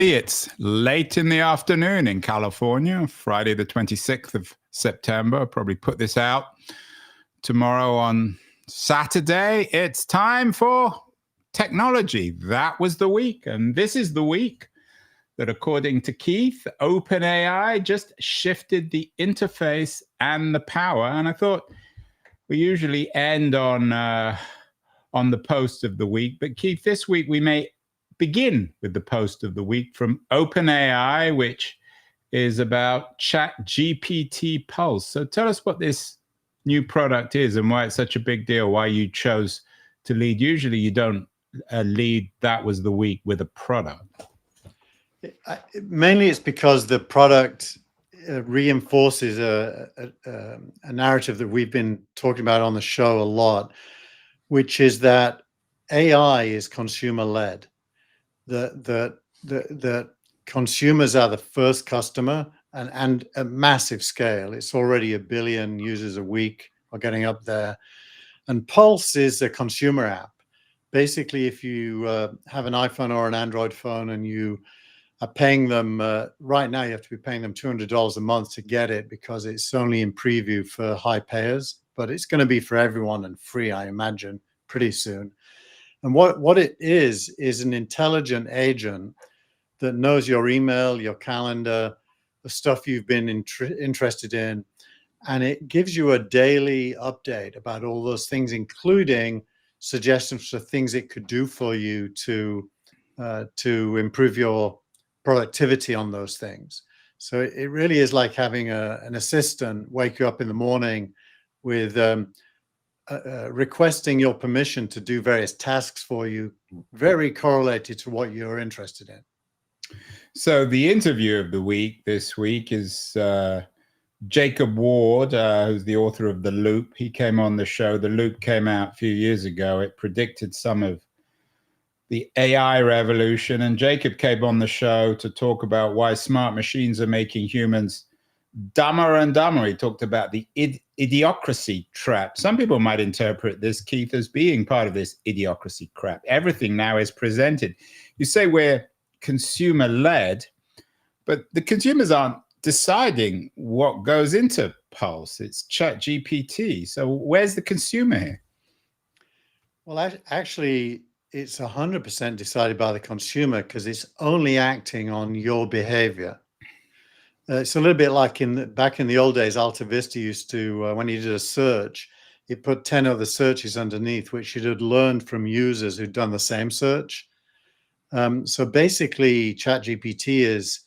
It's late in the afternoon in California, Friday the 26th of September. I'll probably put this out tomorrow on Saturday. It's time for technology. That was the week, and this is the week that, according to Keith, OpenAI just shifted the interface and the power. And I thought we usually end on the post of the week, but Keith, this week we may begin with the post of the week from OpenAI, which is about ChatGPT Pulse. So tell us what this new product is and why it's such a big deal, why you chose to lead. Usually you don't lead That Was the Week with a product. Mainly it's because the product reinforces a narrative that we've been talking about on the show a lot, which is that AI is consumer-led. That consumers are the first customer, and at massive scale. It's already 1 billion users a week, or getting up there. And Pulse is a consumer app. Basically, if you have an iPhone or an Android phone and you are paying them, right now you have to be paying them $200 a month to get it, because it's only in preview for high payers, but it's going to be for everyone and free, I imagine, pretty soon. And what it is an intelligent agent that knows your email, your calendar, the stuff you've been interested in, and it gives you a daily update about all those things, including suggestions for things it could do for you to improve your productivity on those things. So it really is like having an assistant wake you up in the morning with requesting your permission to do various tasks for you, very correlated to what you're interested in. So the interview of the week this week is Jacob Ward, who's the author of The Loop. He came on the show. The Loop came out a few years ago. It predicted some of the AI revolution. And Jacob came on the show to talk about why smart machines are making humans dumber and dumber. He talked about the idiocracy trap. Some people might interpret this, Keith, as being part of this idiocracy trap. Everything now is presented. You say we're consumer-led, but the consumers aren't deciding what goes into Pulse. It's ChatGPT. So where's the consumer here? Well, actually, it's 100% decided by the consumer, because it's only acting on your behavior. It's a little bit like back in the old days, Alta Vista used to, when you did a search, it put 10 other searches underneath, which it had learned from users who'd done the same search. So basically, ChatGPT is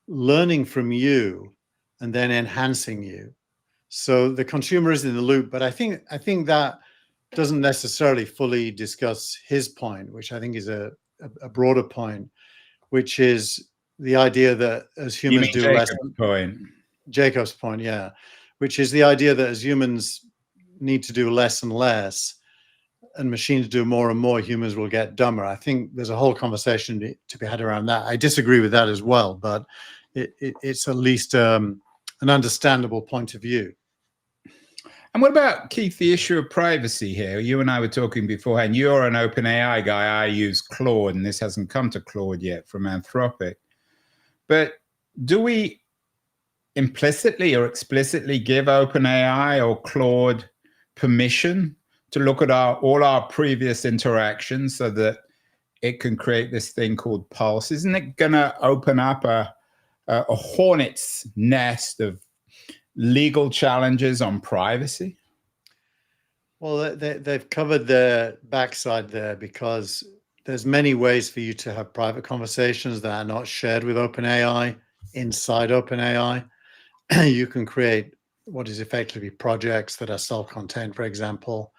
learning from you and then enhancing you. So the consumer is in the loop, but I think that doesn't necessarily fully discuss his point, which I think is a broader point, which is the idea that as humans do less. Jacob's point, yeah, which is the idea that as humans need to do less and less, and machines do more and more, humans will get dumber. I think there's a whole conversation to be had around that. I disagree with that as well, but it's at least an understandable point of view. And what about, Keith, the issue of privacy here? You and I were talking beforehand. You're an OpenAI guy. I use Claude, and this hasn't come to Claude yet from Anthropic. But do we implicitly or explicitly give OpenAI or Claude permission to look at all our previous interactions so that it can create this thing called Pulse? Isn't it going to open up a hornet's nest of legal challenges on privacy? Well, they've covered their backside there, because there's many ways for you to have private conversations that are not shared with OpenAI inside OpenAI. You can create what is effectively projects that are self-contained, for example.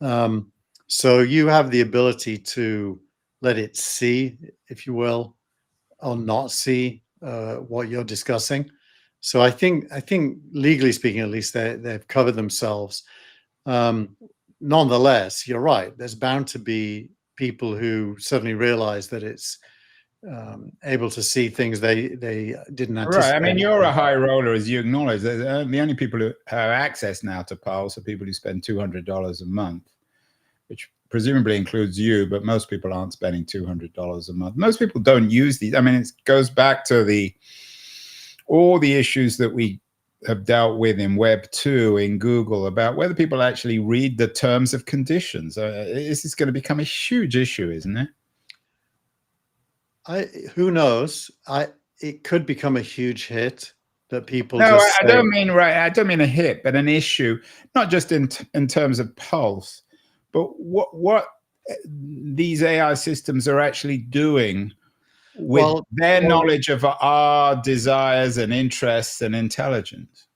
So you have the ability to let it see, if you will, or not see what you're discussing. So I think legally speaking, at least, they've covered themselves. Nonetheless, you're right. There's bound to be people who suddenly realize that it's able to see things they didn't anticipate. Right. I mean, you're a high roller, as you acknowledge. The only people who have access now to Pulse are people who spend $200 a month, which presumably includes you, but most people aren't spending $200 a month. Most people don't use these. I mean, it goes back to all the issues that we have dealt with in Web 2, in Google, about whether people actually read the terms of conditions. This is going to become a huge issue, isn't it? Who knows? It could become a huge hit that people No, just I don't mean I don't mean a hit, but an issue, not just in terms of Pulse, but what these AI systems are actually doing with their knowledge of our desires and interests and intelligence.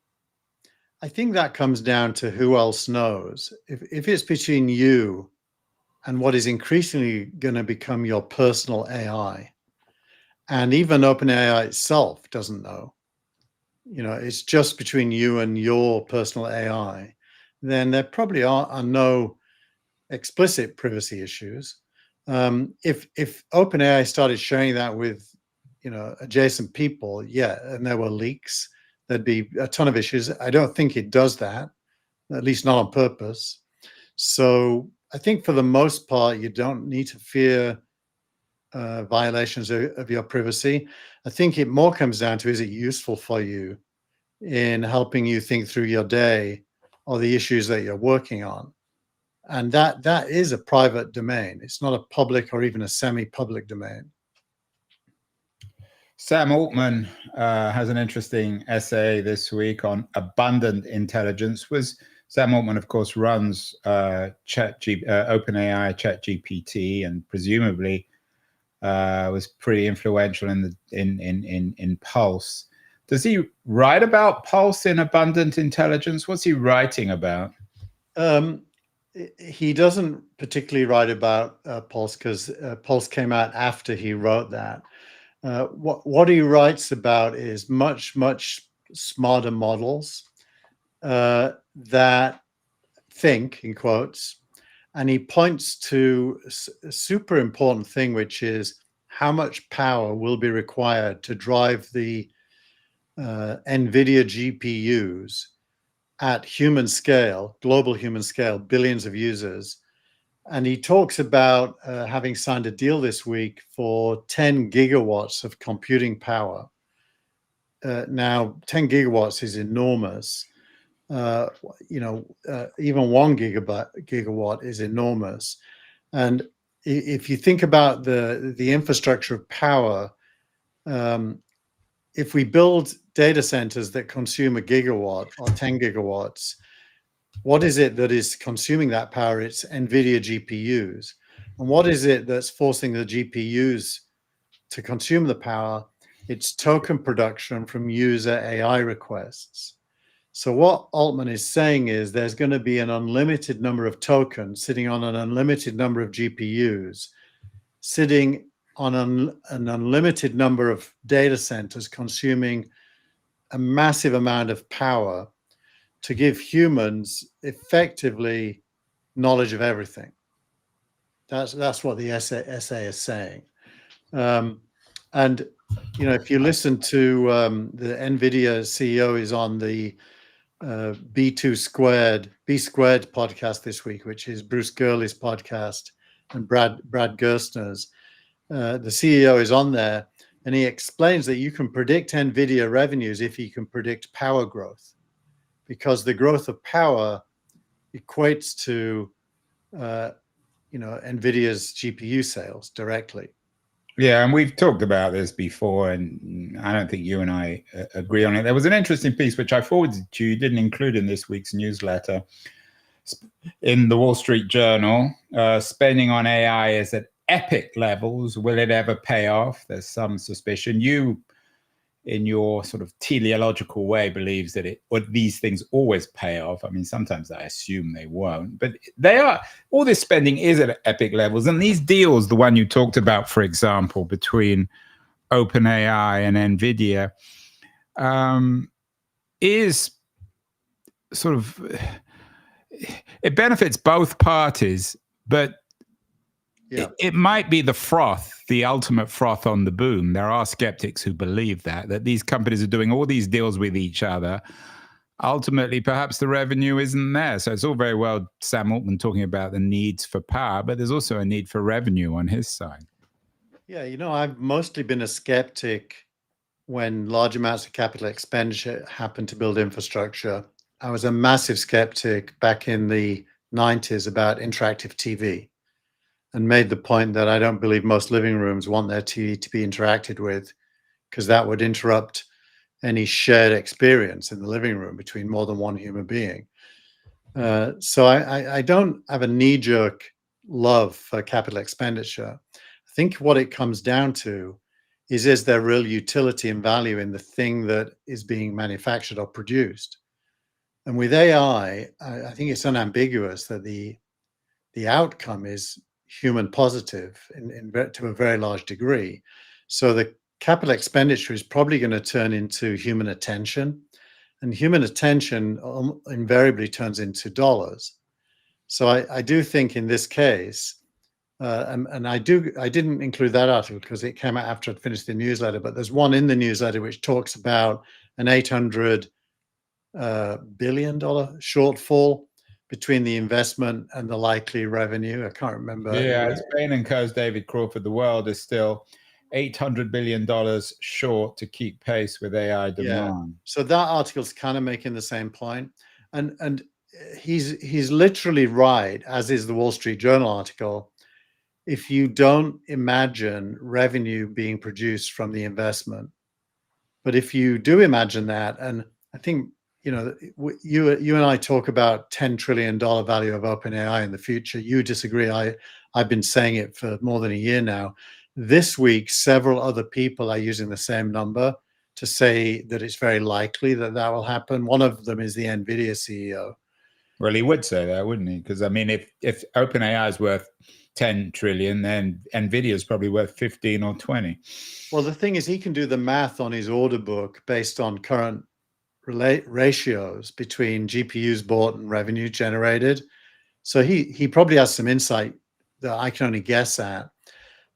I think that comes down to who else knows. If it's between you and what is increasingly going to become your personal AI, and even OpenAI itself doesn't know, it's just between you and your personal AI, then there probably are no explicit privacy issues. If OpenAI started sharing that with, adjacent people, and there were leaks, there'd be a ton of issues. I don't think it does that, at least not on purpose. So I think for the most part, you don't need to fear violations of your privacy. I think it more comes down to, is it useful for you in helping you think through your day or the issues that you're working on? And that is a private domain. It's not a public or even a semi-public domain. Sam Altman has an interesting essay this week on abundant intelligence. Sam Altman, of course, runs OpenAI, ChatGPT, and presumably was pretty influential in Pulse. Does he write about Pulse in abundant intelligence? What's he writing about? He doesn't particularly write about Pulse, because Pulse came out after he wrote that. What he writes about is much, much smarter models that think, in quotes, and he points to a super important thing, which is how much power will be required to drive the NVIDIA GPUs at human scale, global human scale, billions of users. And he talks about having signed a deal this week for 10 gigawatts of computing power. Now, 10 gigawatts is enormous. Even 1 gigawatt is enormous. And if you think about the infrastructure of power, if we build data centers that consume a gigawatt or 10 gigawatts, what is it that is consuming that power? It's NVIDIA GPUs. And what is it that's forcing the GPUs to consume the power? It's token production from user AI requests. So what Altman is saying is there's going to be an unlimited number of tokens sitting on an unlimited number of GPUs, sitting on an unlimited number of data centers, consuming a massive amount of power to give humans effectively knowledge of everything. That's what the essay is saying. And if you listen to the NVIDIA CEO is on the B squared podcast this week, which is Bruce Gurley's podcast, and Brad Gerstner's. The CEO is on there, and he explains that you can predict NVIDIA revenues if you can predict power growth, because the growth of power equates to NVIDIA's GPU sales directly. Yeah, and we've talked about this before, and I don't think you and I agree on it. There was an interesting piece which I forwarded to you, didn't include in this week's newsletter, in the Wall Street Journal. Spending on AI is at epic levels. Will it ever pay off? There's some suspicion. You, in your sort of teleological way, believes that these things always pay off. I mean, sometimes I assume they won't, but all this spending is at epic levels. And these deals, the one you talked about, for example, between OpenAI and NVIDIA, is sort of, it benefits both parties, but it might be the froth, the ultimate froth on the boom. There are skeptics who believe that these companies are doing all these deals with each other ultimately perhaps the revenue isn't there. So it's all very well Sam Altman talking about the needs for power, but there's also a need for revenue on his side. Yeah, I've mostly been a skeptic when large amounts of capital expenditure happen to build infrastructure. I was a massive skeptic back in the 90s about interactive TV, and made the point that I don't believe most living rooms want their TV to be interacted with, because that would interrupt any shared experience in the living room between more than one human being. So I don't have a knee-jerk love for capital expenditure. I think what it comes down to is there real utility and value in the thing that is being manufactured or produced? And with AI, I think it's unambiguous that the outcome is human positive to a very large degree. So the capital expenditure is probably going to turn into human attention, and human attention invariably turns into dollars. So I do think in this case, and I didn't include that article because it came out after I'd finished the newsletter, but there's one in the newsletter which talks about an $800 billion shortfall between the investment and the likely revenue. I can't remember. Yeah, Bain and Co.'s David Crawford. The world is still $800 billion short to keep pace with AI demand. Yeah. So that article's kind of making the same point. And he's literally right, as is the Wall Street Journal article. If you don't imagine revenue being produced from the investment, but if you do imagine that, and I think, you and I talk about $10 trillion value of OpenAI in the future. You disagree. I've been saying it for more than a year now. This week, several other people are using the same number to say that it's very likely that that will happen. One of them is the NVIDIA CEO. Well, he would say that, wouldn't he? Because I mean, if OpenAI is worth 10 trillion, then NVIDIA is probably worth 15 or 20. Well, the thing is, he can do the math on his order book based on current ratios between GPUs bought and revenue generated. So he probably has some insight that I can only guess at.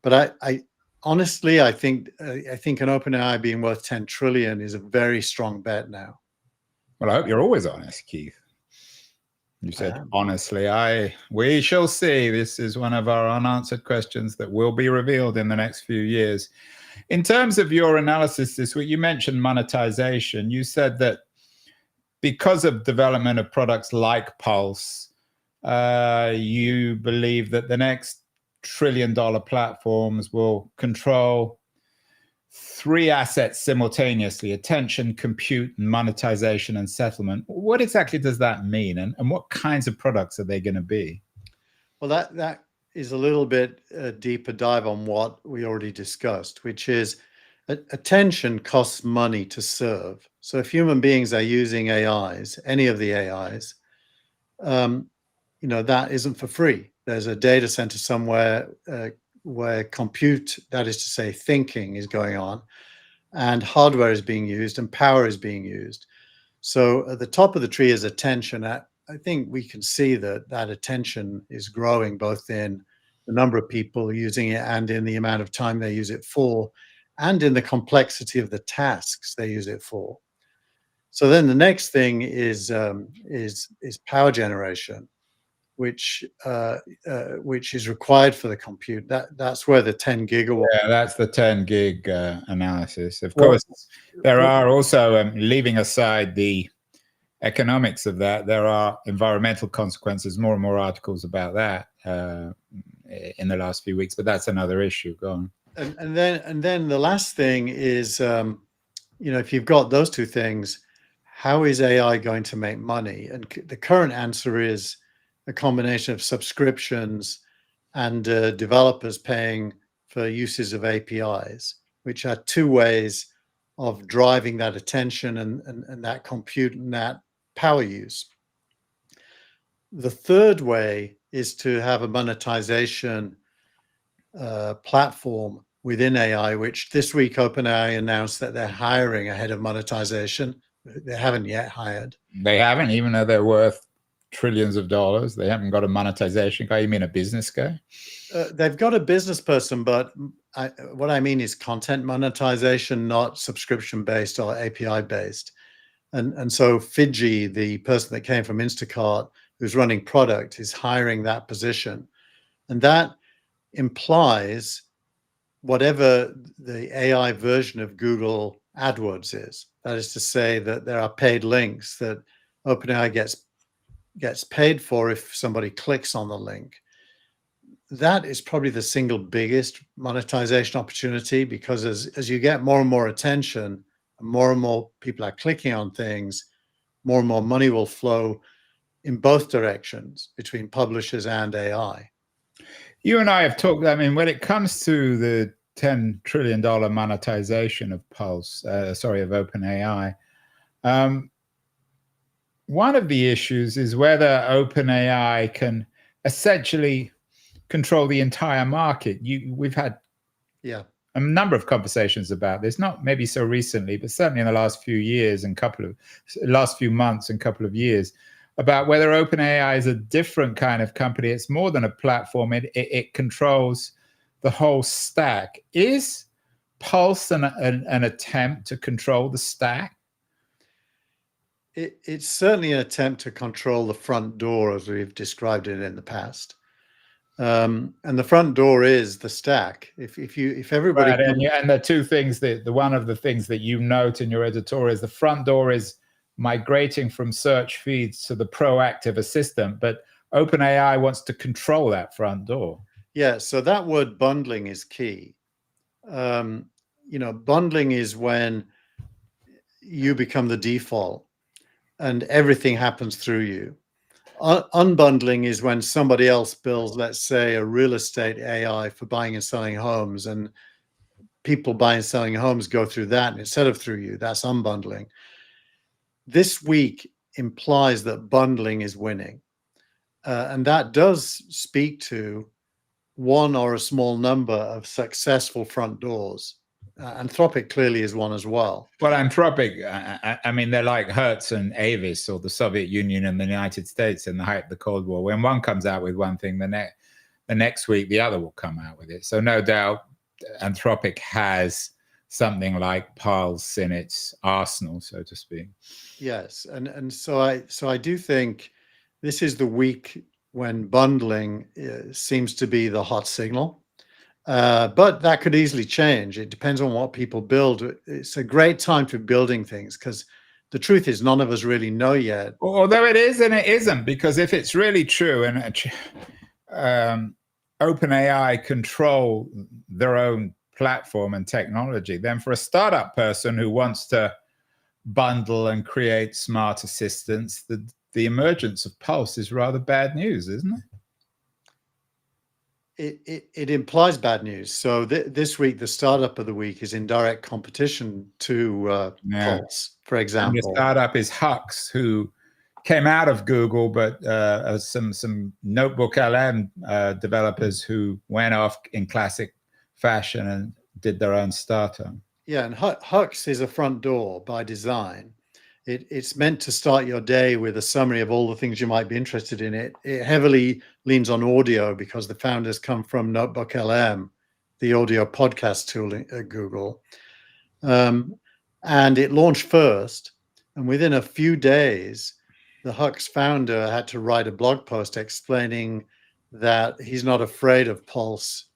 But I honestly, I think an OpenAI being worth 10 trillion is a very strong bet now. Well, I hope you're always honest, Keith. You said, honestly, we shall see. This is one of our unanswered questions that will be revealed in the next few years. In terms of your analysis this week, you mentioned monetization. You said that because of development of products like Pulse, you believe that the next trillion-dollar platforms will control three assets simultaneously: attention, compute, and monetization and settlement. What exactly does that mean? And what kinds of products are they going to be? Well, that is a little bit deeper dive on what we already discussed, which is attention costs money to serve. So if human beings are using AIs, any of the AIs, that isn't for free. There's a data center somewhere where compute, that is to say thinking, is going on, and hardware is being used and power is being used. So at the top of the tree is attention. I think we can see that attention is growing, both in the number of people using it and in the amount of time they use it for, and in the complexity of the tasks they use it for. So then the next thing is power generation, which is required for the compute. That's where the 10 gigawatt. Yeah, that's the 10 gig analysis. Of course, there are also, leaving aside the economics of that, there are environmental consequences. More and more articles about that in the last few weeks, but that's another issue. Go on. And then the last thing is, if you've got those two things, how is AI going to make money? And the current answer is a combination of subscriptions and developers paying for uses of APIs, which are two ways of driving that attention and that compute and that power use. The third way is to have a monetization platform within AI, which this week OpenAI announced that they're hiring a head of monetization. They haven't yet hired. They haven't, even though they're worth trillions of dollars. They haven't got a monetization guy. You mean a business guy? They've got a business person, but what I mean is content monetization, not subscription based or API based. And so Fidji, the person that came from Instacart, who's running product, is hiring that position. And that implies whatever the AI version of Google AdWords is. That is to say that there are paid links that OpenAI gets paid for if somebody clicks on the link. That is probably the single biggest monetization opportunity, because as you get more and more attention, and more people are clicking on things, more and more money will flow in both directions between publishers and AI. You and I have talked, I mean, when it comes to the $10 trillion monetization of Pulse, of OpenAI, one of the issues is whether OpenAI can essentially control the entire market. We've had a number of conversations about this, not maybe so recently, but certainly in the last few years and last few months and couple of years, about whether OpenAI is a different kind of company. It's more than a platform. It controls the whole stack. Is Pulse an attempt to control the stack? It's certainly an attempt to control the front door, as we've described it in the past. And the front door is the stack. If everybody right, and the two things that one of the things that you note in your editorial is the front door is migrating from search feeds to the proactive assistant, but OpenAI wants to control that front door. Yeah, so that word bundling is key. Bundling is when you become the default and everything happens through you. Unbundling is when somebody else builds, let's say, a real estate AI for buying and selling homes, and people buying and selling homes go through that instead of through you. That's unbundling. This week implies that bundling is winning. And that does speak to one or a small number of successful front doors. Anthropic clearly is one as well. Well, Anthropic, I mean, they're like Hertz and Avis, or the Soviet Union and the United States in the height of the Cold War. When one comes out with one thing, the next week the other will come out with it. So no doubt Anthropic has something like Pulse in its arsenal, so to speak. Yes, and so I do think this is the week when bundling seems to be the hot signal. But that could easily change. It depends on what people build. It's a great time for building things, because the truth is none of us really know yet. Although it is and it isn't, because if it's really true and OpenAI control their own platform and technology, then for a startup person who wants to bundle and create smart assistants, the emergence of Pulse is rather bad news, isn't it? It implies bad news. So this week, the startup of the week is in direct competition to Pulse, for example. And the startup is Hux, who came out of Google, but some Notebook LM developers who went off in classic fashion and did their own startup. Yeah, and Hux is a front door by design. It's meant to start your day with a summary of all the things you might be interested in. It heavily leans on audio because the founders come from Notebook LM, the audio podcast tool at Google. And it launched first. And within a few days, the Hux founder had to write a blog post explaining that he's not afraid of Pulse.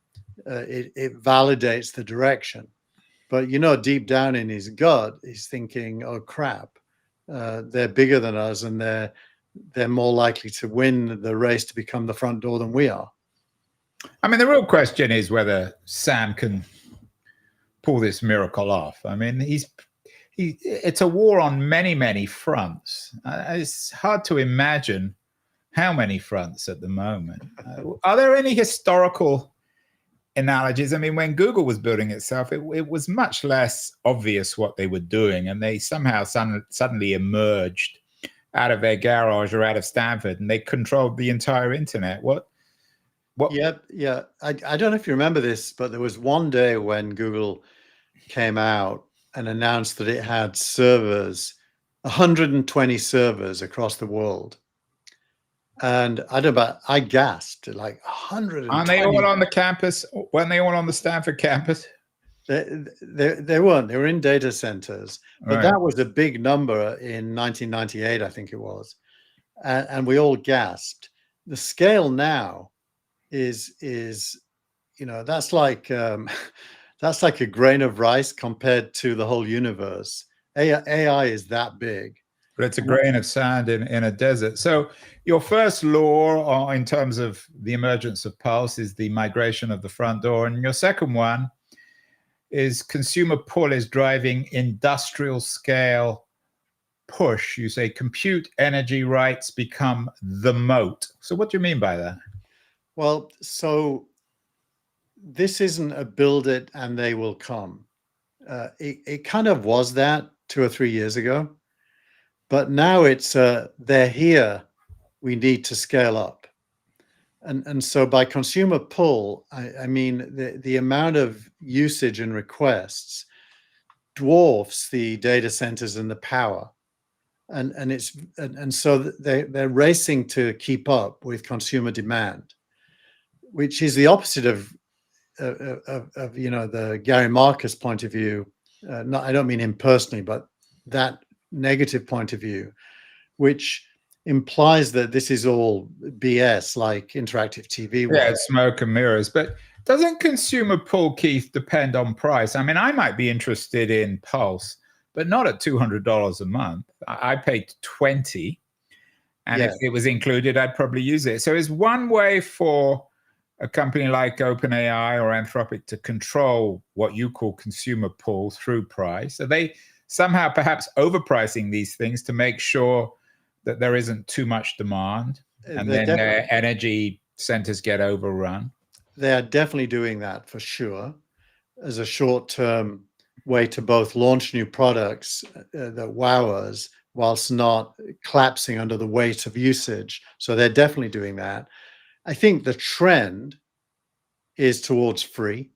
It validates the direction. But, deep down in his gut, he's thinking, oh, crap. They're bigger than us, and they're more likely to win the race to become the front door than we are. I mean, the real question is whether Sam can pull this miracle off. I mean, it's a war on many, many fronts. It's hard to imagine how many fronts at the moment. Are there any historical analogies? I mean, when Google was building itself, it was much less obvious what they were doing, and they somehow suddenly emerged out of their garage or out of Stanford, and they controlled the entire internet. What? Yeah. I don't know if you remember this, but there was one day when Google came out and announced that it had servers, 120 servers across the world. And I gasped, like 120. Aren't they all on the campus? Weren't they all on the Stanford campus? They weren't. They were in data centers, but Right. that was a big number in 1998, I think it was, and we all gasped. The scale now is that's like that's like a grain of rice compared to the whole universe. AI is that big. But it's a grain of sand in a desert. So your first law in terms of the emergence of pulse is the migration of the front door. And your second one is consumer pull is driving industrial scale push. You say compute energy rights become the moat. So what do you mean by that? Well, so this isn't a build it and they will come. It kind of was that 2 or 3 years ago, but now it's they're here. We need to scale up, and so by consumer pull, I mean the amount of usage and requests dwarfs the data centers and the power, and so they're racing to keep up with consumer demand, which is the opposite of the Gary Marcus point of view. I don't mean him personally, but that negative point of view, which implies that this is all BS, like interactive TV. Yeah, it's smoke and mirrors. But doesn't consumer pull, Keith, depend on price? I mean, I might be interested in Pulse, but not at $200 a month. I paid 20, and if it was included, I'd probably use it. So is one way for a company like OpenAI or Anthropic to control what you call consumer pull through price? Are they somehow perhaps overpricing these things to make sure that there isn't too much demand and then their energy centers get overrun? They are definitely doing that for sure, as a short-term way to both launch new products that wow us whilst not collapsing under the weight of usage. So they're definitely doing that. I think the trend is towards free.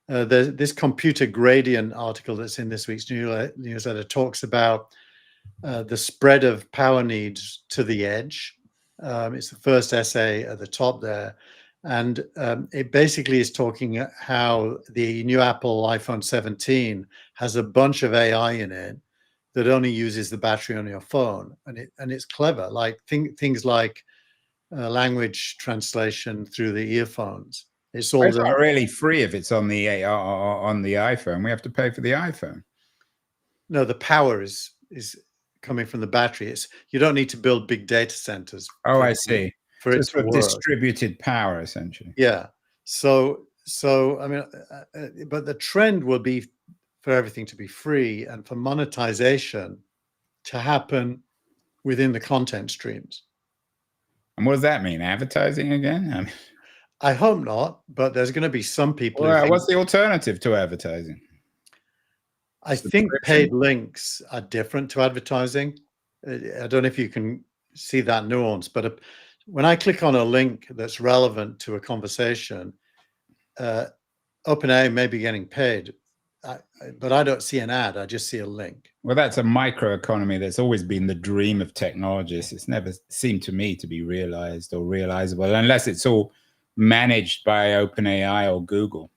This computer gradient article that's in this week's newsletter talks about the spread of power needs to the edge. It's the first essay at the top there. And it basically is talking how the new Apple iPhone 17 has a bunch of AI in it that only uses the battery on your phone. And it's clever, like things like language translation through the earphones. It's all not really free if it's on the iPhone. We have to pay for the iPhone. No, the power is coming from the battery. You don't need to build big data centers. Oh, I see. For it to work. Distributed power, essentially. Yeah. So I mean, but the trend will be for everything to be free and for monetization to happen within the content streams. And what does that mean? Advertising again? I mean, I hope not, but there's going to be some people. Well, what's the alternative to advertising? I think paid links are different to advertising. I don't know if you can see that nuance, but when I click on a link that's relevant to a conversation, OpenAI may be getting paid, but I don't see an ad. I just see a link. Well, that's a microeconomy that's always been the dream of technologists. It's never seemed to me to be realized or realizable unless it's all managed by OpenAI or Google.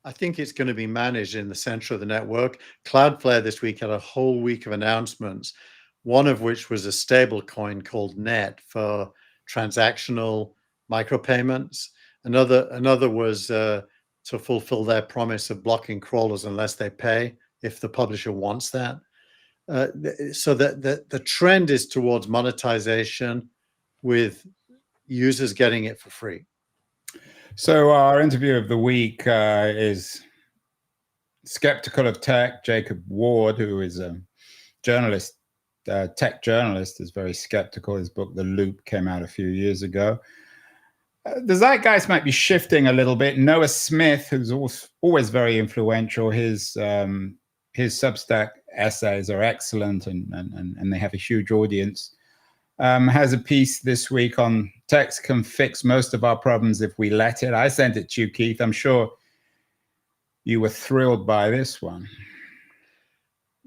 I think it's going to be managed in the center of the network. Cloudflare this week had a whole week of announcements, one of which was a stable coin called Net for transactional micropayments. Another was to fulfill their promise of blocking crawlers unless they pay, if the publisher wants that. So the trend is towards monetization with users getting it for free. So our interview of the week is skeptical of tech. Jacob Ward, who is a journalist, tech journalist, is very skeptical. His book, The Loop, came out a few years ago. The zeitgeist might be shifting a little bit. Noah Smith, who's always very influential, his Substack essays are excellent and they have a huge audience. Has a piece this week on text can fix most of our problems if we let it. I sent it to you, Keith. I'm sure you were thrilled by this one.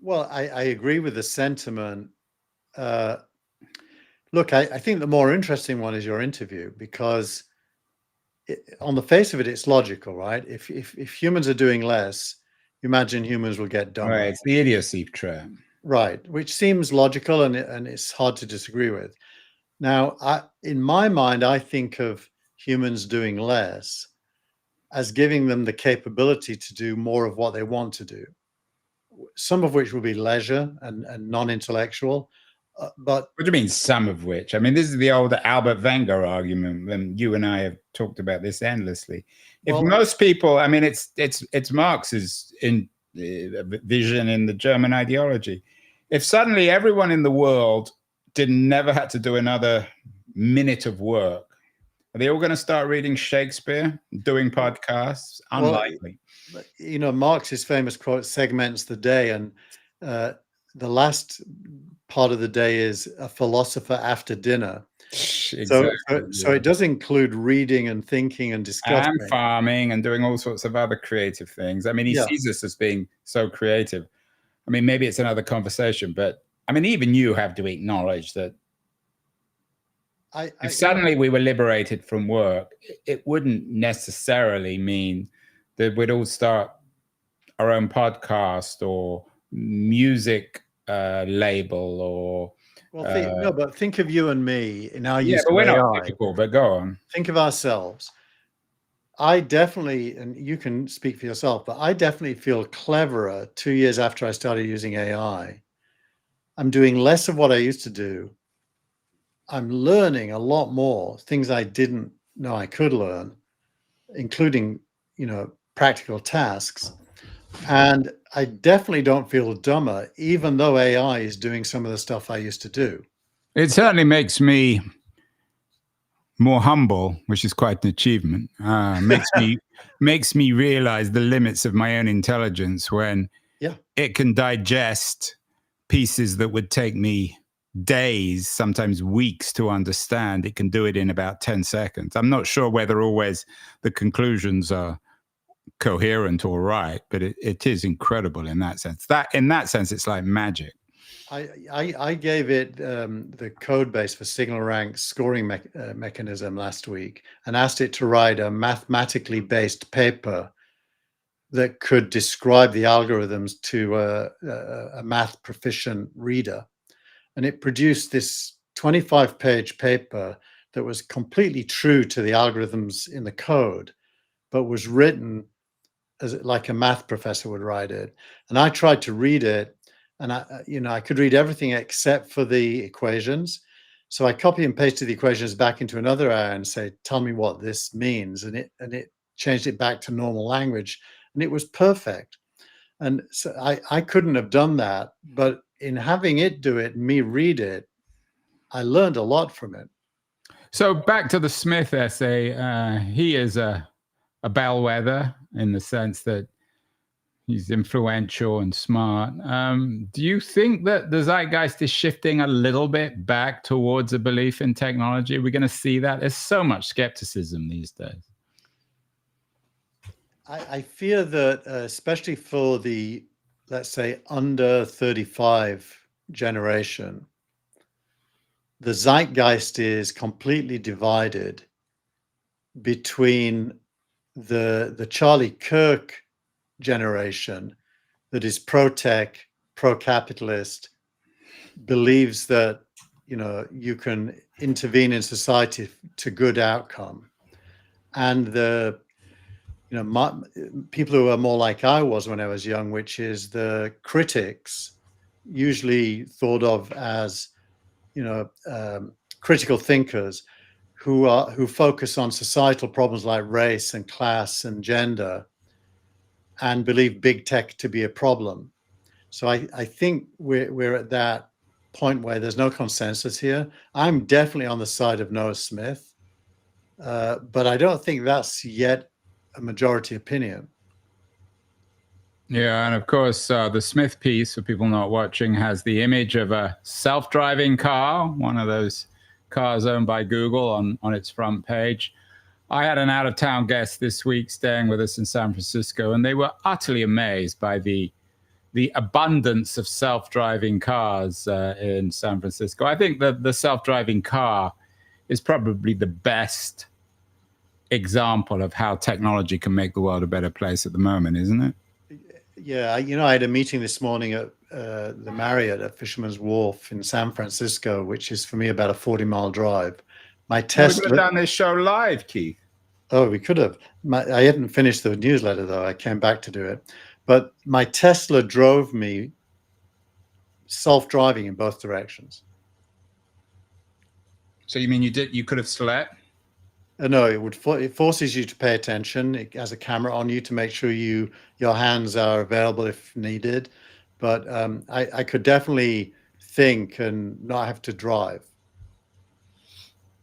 Well, I agree with the sentiment. Look, I think the more interesting one is your interview, because on the face of it, it's logical, right? If humans are doing less, you imagine humans will get dumber. Right, it's the idiocy trap. Right, which seems logical, and it's hard to disagree with. Now, in my mind, I think of humans doing less as giving them the capability to do more of what they want to do, some of which will be leisure and non-intellectual. But what do you mean, some of which? I mean, this is the old Albert Wenger argument, and you and I have talked about this endlessly. If most people, I mean, it's Marx's vision in the German ideology. If suddenly everyone in the world never had to do another minute of work, are they all going to start reading Shakespeare, doing podcasts? Unlikely. Well, Marx's famous quote segments the day, and the last part of the day is a philosopher after dinner. Exactly. So it does include reading and thinking and discussing. And farming and doing all sorts of other creative things. I mean, he sees us as being so creative. I mean, maybe it's another conversation, but I mean, even you have to acknowledge that if suddenly we were liberated from work, it wouldn't necessarily mean that we'd all start our own podcast or music label or... Well, but think of you and me in our use but of we're AI. not typical, but go on. Think of ourselves. I definitely, and you can speak for yourself, but I definitely feel cleverer 2 years after I started using AI. I'm doing less of what I used to do. I'm learning a lot more things I didn't know I could learn, including, practical tasks. And I definitely don't feel dumber, even though AI is doing some of the stuff I used to do. It certainly makes me more humble, which is quite an achievement. Makes me realize the limits of my own intelligence when it can digest pieces that would take me days, sometimes weeks to understand. It can do it in about 10 seconds. I'm not sure whether always the conclusions are coherent or right, but it is incredible in that sense. In that sense, it's like magic. I gave it the code base for signal rank scoring mechanism last week and asked it to write a mathematically based paper that could describe the algorithms to a math proficient reader. And it produced this 25-page paper that was completely true to the algorithms in the code, but was written as like a math professor would write it. And I tried to read it, and I could read everything except for the equations. So I copy and pasted the equations back into another AI and say, tell me what this means. And it changed it back to normal language, and it was perfect. And so I couldn't have done that, but in having it do it and me read it, I learned a lot from it. So back to the Smith essay, he is a bellwether in the sense that he's influential and smart. Do you think that the zeitgeist is shifting a little bit back towards a belief in technology? Are we going to see that? There's so much skepticism these days. I fear that, especially for the, let's say, under 35 generation, the zeitgeist is completely divided between the Charlie Kirk generation that is pro-tech, pro-capitalist, believes that you can intervene in society to good outcome, and the people who are more like I was when I was young, which is the critics, usually thought of as critical thinkers who focus on societal problems like race and class and gender, and believe big tech to be a problem. So I think we're at that point where there's no consensus here. I'm definitely on the side of Noah Smith, but I don't think that's yet a majority opinion. Yeah, and of course, the Smith piece, for people not watching, has the image of a self-driving car, one of those cars owned by Google, on its front page. I had an out-of-town guest this week staying with us in San Francisco, and they were utterly amazed by the abundance of self-driving cars in San Francisco. I think that the self-driving car is probably the best example of how technology can make the world a better place at the moment, isn't it? Yeah, I had a meeting this morning at the Marriott at Fisherman's Wharf in San Francisco, which is for me about a 40-mile drive. My Now, we could have Tesla. done this show live, Keith. Oh, we could have. I hadn't finished the newsletter though. I came back to do it, but my Tesla drove me self-driving in both directions. So you mean you could have slept? No, it forces you to pay attention. It has a camera on you to make sure your hands are available if needed. But I could definitely think and not have to drive.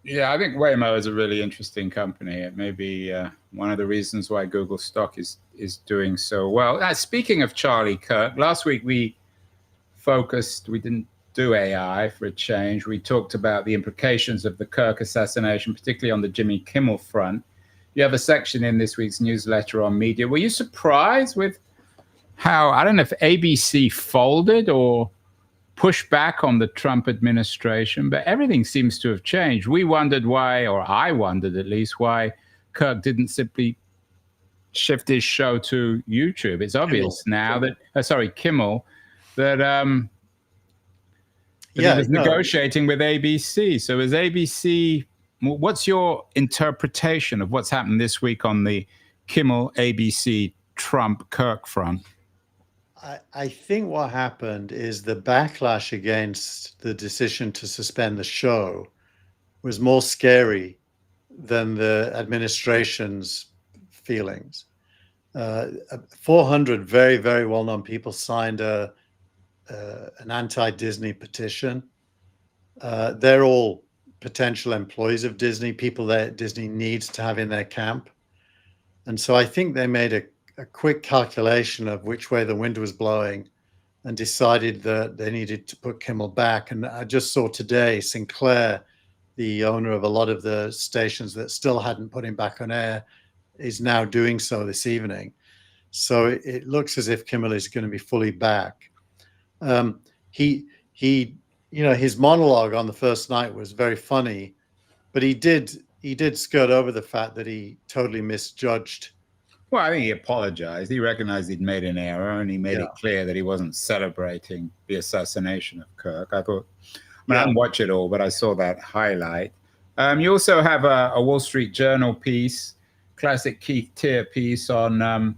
Yeah, I think Waymo is a really interesting company. It may be one of the reasons why Google stock is doing so well. Speaking of Charlie Kirk, last week we didn't do AI for a change. We talked about the implications of the Kirk assassination, particularly on the Jimmy Kimmel front. You have a section in this week's newsletter on media. Were you surprised with how, I don't know if ABC folded or pushed back on the Trump administration, but everything seems to have changed. We wondered why, or I wondered at least, why Kirk didn't simply shift his show to YouTube. It's obvious now that, Kimmel, that he was negotiating with ABC. So is ABC, what's your interpretation of what's happened this week on the Kimmel, ABC, Trump, Kirk front? I think what happened is the backlash against the decision to suspend the show was more scary than the administration's feelings. 400 very, very well-known people signed an anti-Disney petition. They're all potential employees of Disney, people that Disney needs to have in their camp. And so I think they made a quick calculation of which way the wind was blowing and decided that they needed to put Kimmel back. And I just saw today Sinclair, the owner of a lot of the stations that still hadn't put him back on air, is now doing so this evening. So it looks as if Kimmel is going to be fully back. His monologue on the first night was very funny, but he did skirt over the fact that he totally misjudged. Well, I think he apologized. He recognized he'd made an error, and he made it clear that he wasn't celebrating the assassination of Kirk. I didn't watch it all, but I saw that highlight. You also have a Wall Street Journal piece, classic Keith Tier piece on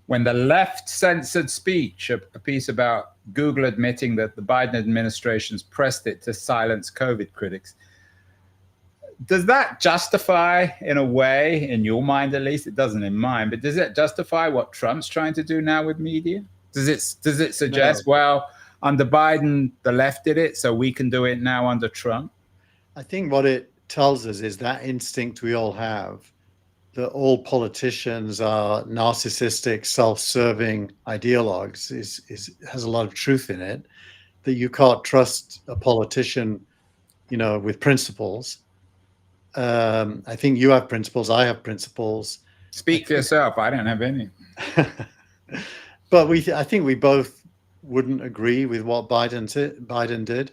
when the left censored speech, a piece about Google admitting that the Biden administration's pressed it to silence COVID critics. Does that justify, in a way, in your mind at least, it doesn't in mine, but does it justify what Trump's trying to do now with media? Does it suggest, well, under Biden, the left did it, so we can do it now under Trump? I think what it tells us is that instinct we all have, that all politicians are narcissistic, self-serving ideologues, has a lot of truth in it, that you can't trust a politician, with principles. I think you have principles. I have principles. Speak for yourself. I don't have any. But I think we both wouldn't agree with what Biden did,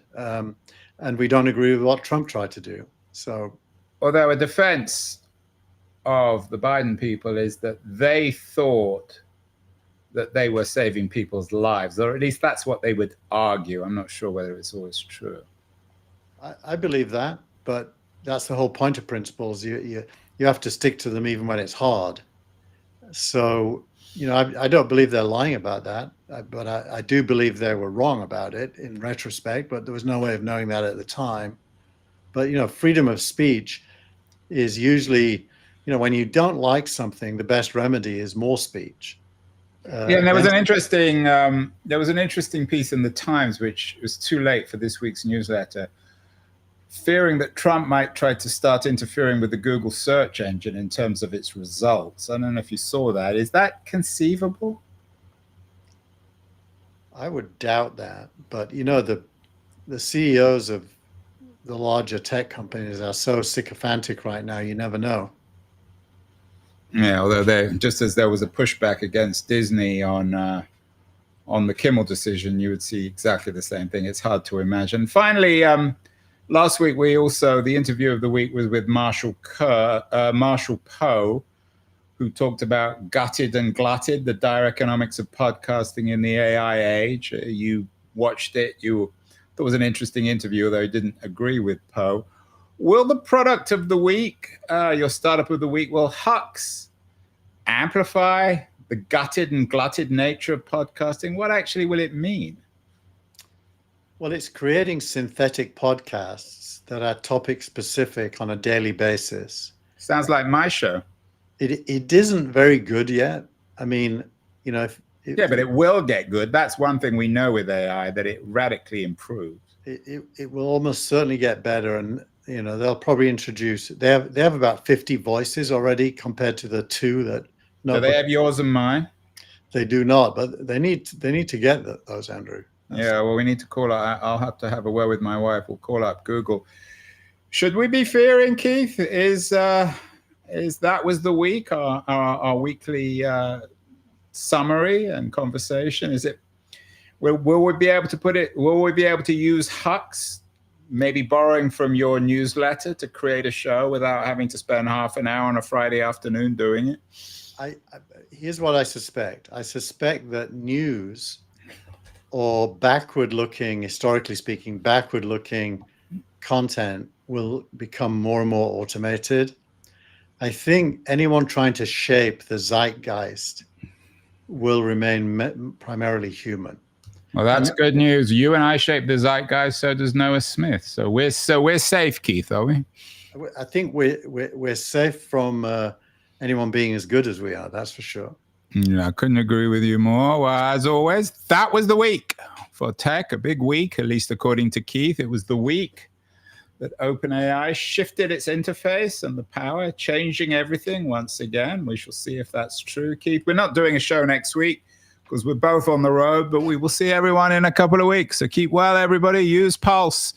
and we don't agree with what Trump tried to do. So, although a defense of the Biden people is that they thought that they were saving people's lives, or at least that's what they would argue. I'm not sure whether it's always true. I believe that, but that's the whole point of principles. You have to stick to them even when it's hard. So, I don't believe they're lying about that, but I do believe they were wrong about it in retrospect, but there was no way of knowing that at the time. But, freedom of speech is usually, when you don't like something, the best remedy is more speech. And there was an interesting piece in the Times, which was too late for this week's newsletter, fearing that Trump might try to start interfering with the Google search engine in terms of its results. I don't know if you saw that. Is that conceivable? I would doubt that. But, the CEOs of the larger tech companies are so sycophantic right now, you never know. Yeah, although just as there was a pushback against Disney on the Kimmel decision, you would see exactly the same thing. It's hard to imagine. Finally, last week, the interview of the week was with Marshall Poe, who talked about gutted and glutted, the dire economics of podcasting in the AI age. You watched it. You thought it was an interesting interview, although you didn't agree with Poe. Will the product of the week, your startup of the week, will Hux amplify the gutted and glutted nature of podcasting? What actually will it mean? Well, it's creating synthetic podcasts that are topic specific on a daily basis. Sounds like my show. It isn't very good yet. I mean, you know, but it will get good. That's one thing we know with AI, that it radically improves. It will almost certainly get better, and you know they'll probably introduce. They have about 50 voices already compared to the 2 that. No, do they have yours and mine? They do not, but they need to get those, Andrew. Yeah, well, we need to call up. I'll have to have a word with my wife. We'll call up Google. Should we be fearing, Keith? Is that was the week, our weekly summary and conversation? Is it? Will we be able to put it? Will we be able to use Hux, maybe borrowing from your newsletter, to create a show without having to spend half an hour on a Friday afternoon doing it? Here's what I suspect. I suspect that news, or historically speaking, backward-looking content will become more and more automated. I think anyone trying to shape the zeitgeist will remain primarily human. Well, that's good news. You and I shape the zeitgeist, so does Noah Smith. So we're safe, Keith, are we? I think we're safe from anyone being as good as we are. That's for sure. Yeah, I couldn't agree with you more. Well, as always, that was the week for tech. A big week, at least according to Keith. It was the week that OpenAI shifted its interface and the power, changing everything once again. We shall see if that's true, Keith. We're not doing a show next week because we're both on the road, but we will see everyone in a couple of weeks. So keep well, everybody. Use Pulse,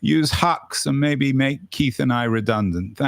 use Hux, and maybe make Keith and I redundant. Thanks.